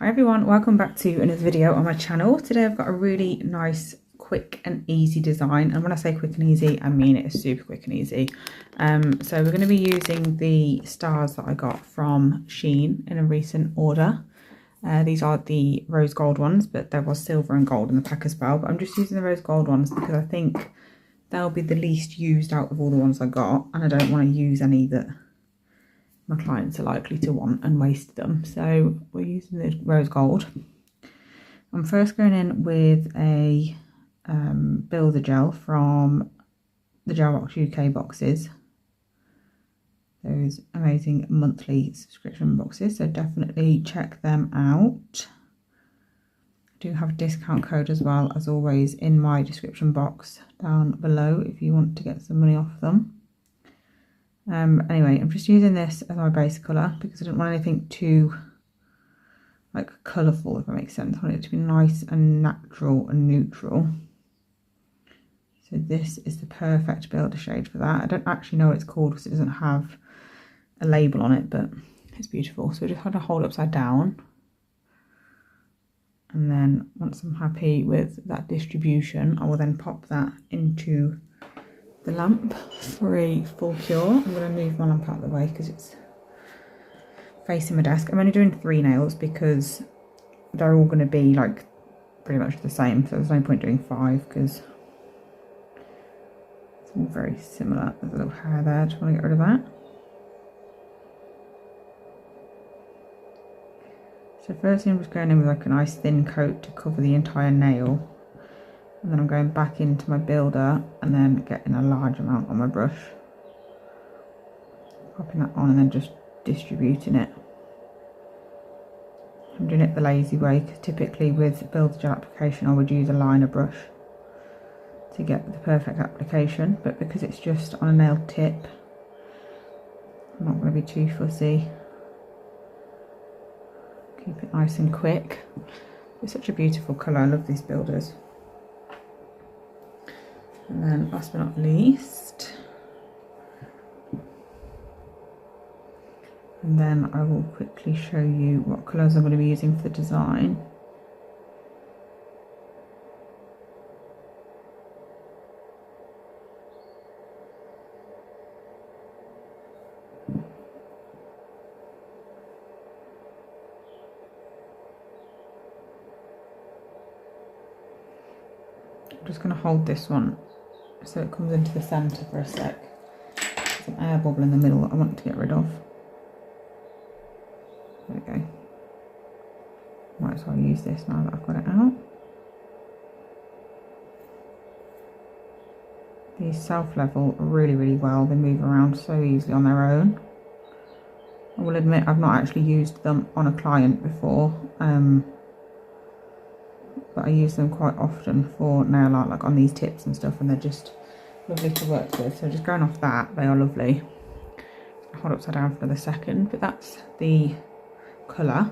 Hi everyone, welcome back to another video on my channel. Today I've got a really nice, quick and easy design, and when I say quick and easy, I mean it is super quick and easy. So we're going to be using the stars that I got from Shein in a recent order. These are the rose gold ones, but there was silver and gold in the pack as well, but I'm just using the rose gold ones because I think they'll be the least used out of all the ones I got, and I don't want to use any that my clients are likely to want and waste them. So we're using the rose gold. I'm first going in with a builder gel from the Gelbox UK boxes, those amazing monthly subscription boxes, so definitely check them out. I do have a discount code as well, as always, in my description box down below if you want to get some money off them. Anyway, I'm just using this as my base colour because I don't want anything too like colourful, if that makes sense. I want it to be nice and natural and neutral. So this is the perfect builder shade for that. I don't actually know what it's called because it doesn't have a label on it, but it's beautiful. So we just have to hold upside down. And then once I'm happy with that distribution, I will then pop that into the lamp for a full cure. I'm going to move my lamp out of the way because it's facing my desk. I'm only doing 3 nails because they're all going to be like pretty much the same, so there's no point doing 5 because it's all very similar. There's a little hair there, just want to get rid of that. So firstly I'm just going in with like a nice thin coat to cover the entire nail, and then I'm going back into my builder and then getting a large amount on my brush, popping that on and then just distributing it. I'm doing it the lazy way because typically with builder gel application I would use a liner brush to get the perfect application, but because it's just on a nail tip, I'm not going to be too fussy. Keep it nice and quick. It's such a beautiful colour, I love these builders. And then last but not least, and then I will quickly show you what colours I'm going to be using for the design. I'm just going to hold this one so it comes into the centre for a sec. There's an air bubble in the middle that I want to get rid of. There we go. Might as well use this now that I've got it out. These self-level really well. They move around so easily on their own. I will admit I've not actually used them on a client before, but I use them quite often for nail art, like on these tips and stuff, and they're just lovely to work with. So just going off that, they are lovely. I'll hold upside down for another second, but that's the colour.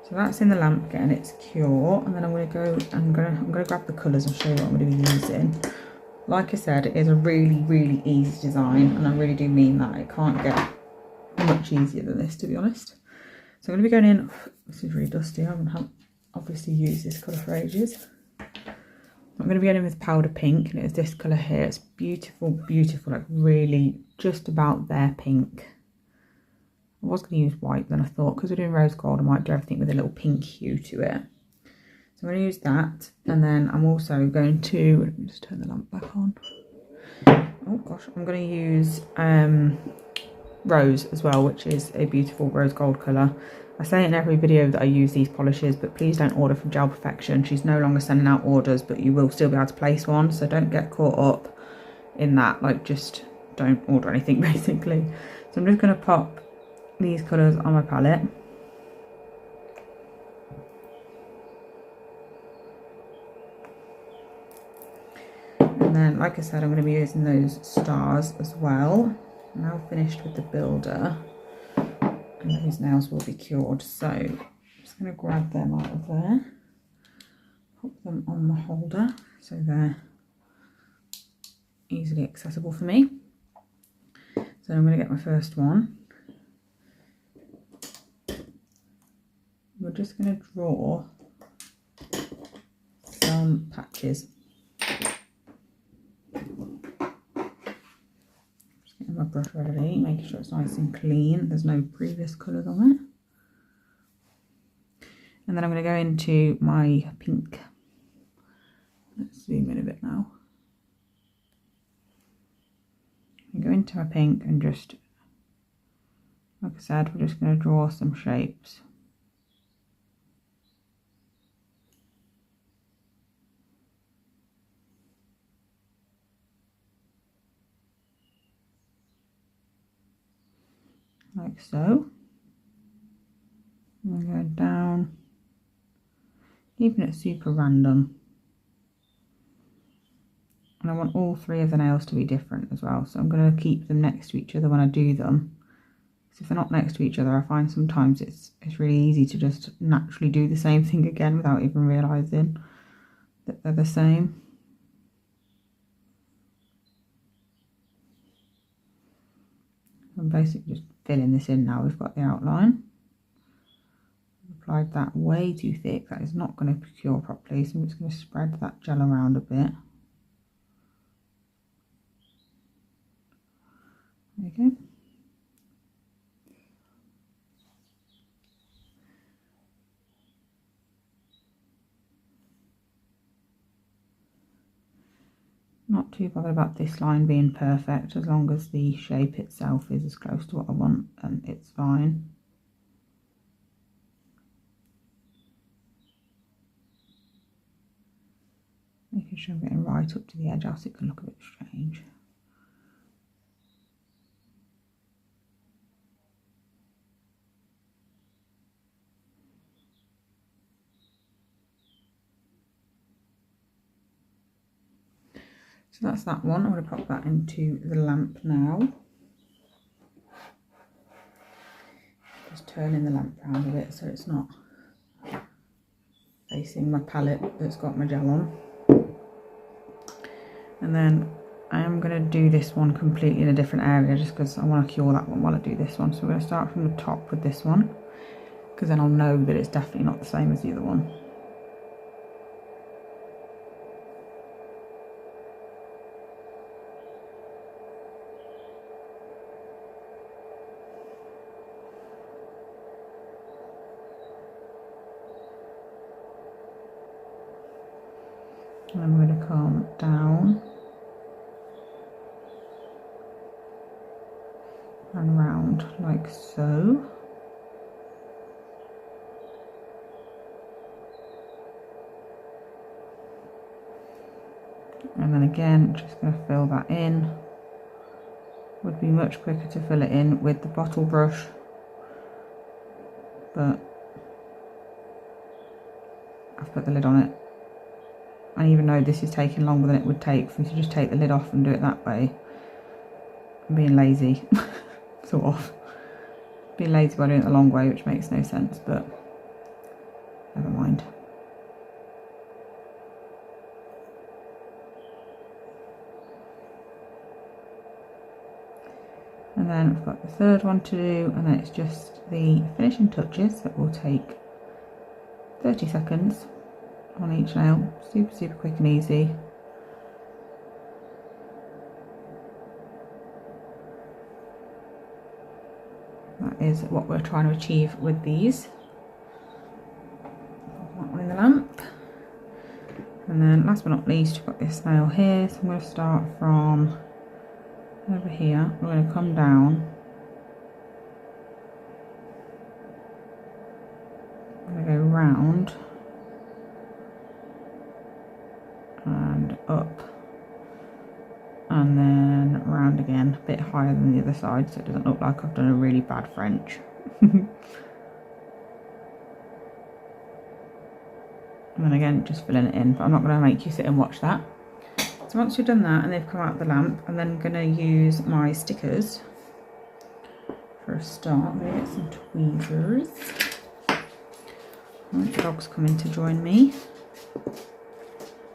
So that's in the lamp getting its cure, and then I'm gonna grab the colours and show you what I'm gonna be using. Like I said, it is a really easy design, and I really do mean that. It can't get much easier than this, to be honest. So I'm gonna be going in. This is really dusty. I haven't obviously used this colour for ages. I'm going to be going in with powder pink, and it's this colour here. It's beautiful, like really just about there pink. I was going to use white, then I thought because we're doing rose gold I might do everything with a little pink hue to it. So I'm going to use that, and then I'm also going to, let me just turn the lamp back on. Oh gosh, I'm going to use rose as well, which is a beautiful rose gold colour. I say in every video that I use these polishes, but please don't order from Gel Perfection. She's no longer sending out orders, but you will still be able to place one, so don't get caught up in that. Like, just don't order anything basically. So I'm just going to pop these colours on my palette. And then, like I said, I'm going to be using those stars as well. I'm now finished with the builder, and those nails will be cured. So I'm just going to grab them out of there, pop them on the holder so they're easily accessible for me. So I'm going to get my first one. I'm just going to draw some patches. Just getting my brush ready, making sure it's nice and clean. There's no previous colours on it. And then I'm going to go into my pink. Let's zoom in a bit now. I go into my pink and just, like I said, we're just going to draw some shapes. Like so. And go down, keeping it super random. And I want all three of the nails to be different as well, so I'm going to keep them next to each other when I do them. Because if they're not next to each other, I find sometimes it's really easy to just naturally do the same thing again without even realising that they're the same. I'm basically just filling this in now. We've got the outline. I've applied that way too thick. That is not going to cure properly, so I'm just going to spread that gel around a bit. There you go. Not too bothered about this line being perfect, as long as the shape itself is as close to what I want, and it's fine. Making sure I'm getting right up to the edge, else it can look a bit strange. So that's that one. I'm going to pop that into the lamp now. Just turning the lamp around a bit so it's not facing my palette that's got my gel on. And then I am going to do this one completely in a different area just because I want to cure that one while I do this one. So we're going to start from the top with this one, because then I'll know that it's definitely not the same as the other one. And I'm going to come down and round like so. And then again, just going to fill that in. Would be much quicker to fill it in with the bottle brush, but I've put the lid on it. And even though this is taking longer than it would take for me to just take the lid off and do it that way, I'm being lazy, sort of. Being lazy by doing it the long way, which makes no sense, but never mind. And then I've got the third one to do, and then it's just the finishing touches that will take 30 seconds on each nail. Super quick and easy. That is what we're trying to achieve with these. Put that one in the lamp. And then last but not least, we've got this nail here, so I'm going to start from over here. We're going to come down. I'm going to go round and up, and then round again, a bit higher than the other side so it doesn't look like I've done a really bad French. And then again, just filling it in, but I'm not going to make you sit and watch that. So once you've done that and they've come out of the lamp, I'm then going to use my stickers for a start. I'm going to get some tweezers. The dog's coming to join me.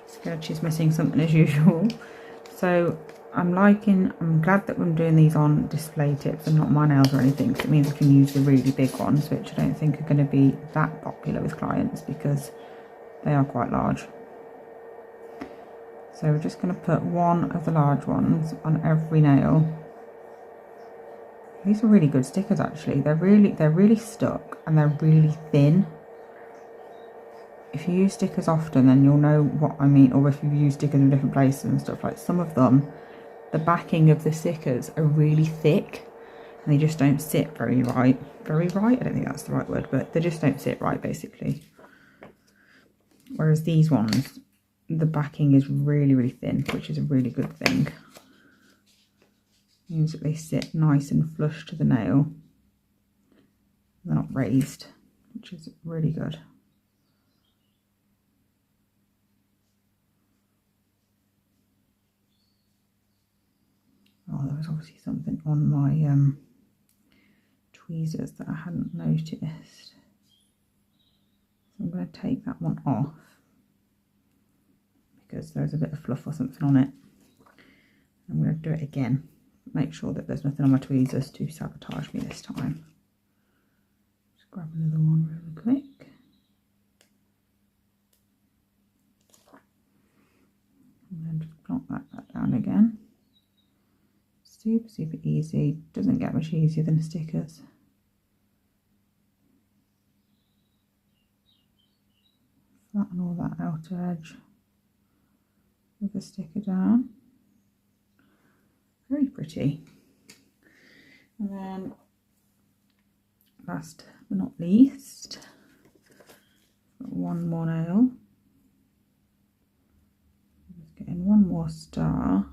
Scared she's missing something as usual. So I'm glad that I'm doing these on display tips and not my nails or anything, because it means I can use the really big ones, which I don't think are going to be that popular with clients because they are quite large. So we're just going to put one of the large ones on every nail. These are really good stickers actually. They're really stuck and they're really thin. If you use stickers often, then you'll know what I mean, or if you've used stickers in different places and stuff, like some of them, the backing of the stickers are really thick and they just don't sit very right. Very right? I don't think that's the right word, but they just don't sit right basically. Whereas these ones, the backing is really thin, which is a really good thing. Means that they sit nice and flush to the nail. They're not raised, which is really good. Oh, there was obviously something on my tweezers that I hadn't noticed. So I'm going to take that one off because there's a bit of fluff or something on it. I'm going to do it again. Make sure that there's nothing on my tweezers to sabotage me this time. Just grab another one really quick. And then just plonk that back down again. Super easy. Doesn't get much easier than stickers. Flatten all that outer edge with the sticker down. Very pretty. And then last but not least, got one more nail. Just getting one more star.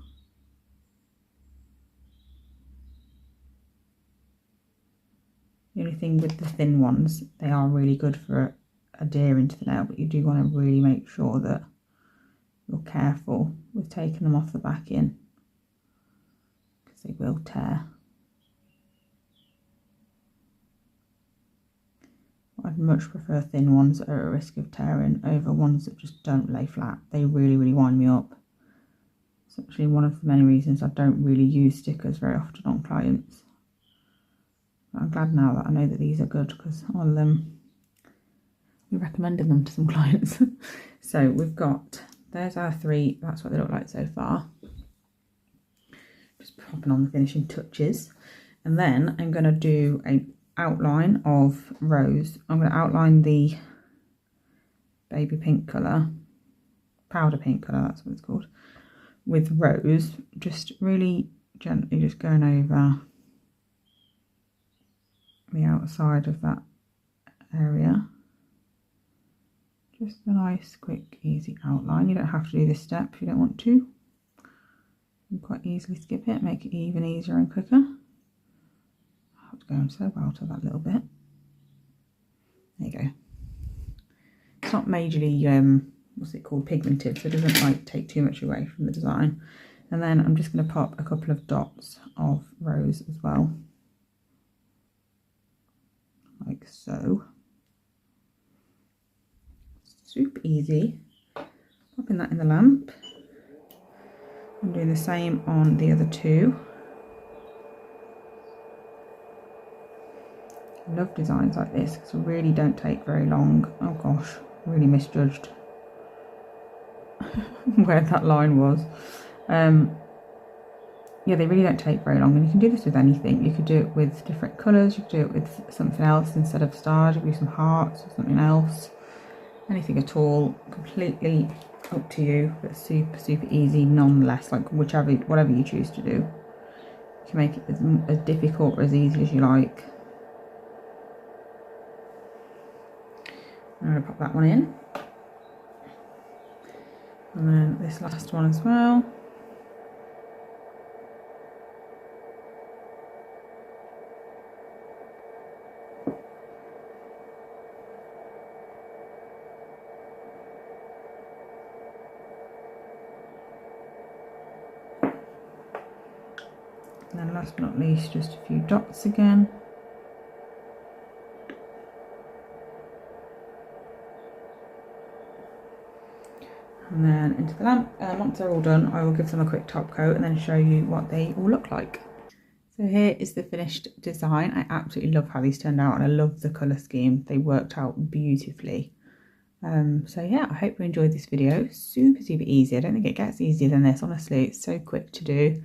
The only thing with the thin ones, they are really good for adhering to the nail, but you do want to really make sure that you're careful with taking them off the back in, because they will tear. I'd much prefer thin ones that are at risk of tearing over ones that just don't lay flat. They really wind me up. It's actually one of the many reasons I don't really use stickers very often on clients. But I'm glad now that I know that these are good, because I'll be recommending them to some clients. So we've got, there's our three, that's what they look like so far. Just popping on the finishing touches. And then I'm going to do an outline of Rose. I'm going to outline the baby pink colour, powder pink colour, that's what it's called, with Rose, just really gently just going over the outside of that area. Just a nice, quick, easy outline. You don't have to do this step if you don't want to. You can quite easily skip it, make it even easier and quicker. Oh, it's going so well to that little bit. There you go. It's not majorly, what's it called, pigmented, so it doesn't like take too much away from the design. And then I'm just going to pop a couple of dots of Rose as well. Like so. Super easy. Popping that in the lamp. I'm doing the same on the other two. I love designs like this because they really don't take very long. Oh gosh, really misjudged where that line was. Yeah, they really don't take very long, and you can do this with anything. You could do it with different colours, you could do it with something else instead of stars, you could do some hearts or something else. Anything at all, completely up to you, but super easy nonetheless, like whatever you choose to do. You can make it as difficult or as easy as you like. I'm going to pop that one in. And then this last one as well. And then last but not least, just a few dots again. and then into the lamp. And once they're all done, I will give them a quick top coat and then show you what they all look like. So here is the finished design. I absolutely love how these turned out, and I love the colour scheme. They worked out beautifully. So yeah, I hope you enjoyed this video. Super easy. I don't think it gets easier than this, honestly. It's so quick to do.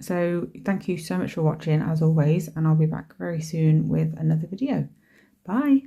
So thank you so much for watching as always, and I'll be back very soon with another video. Bye.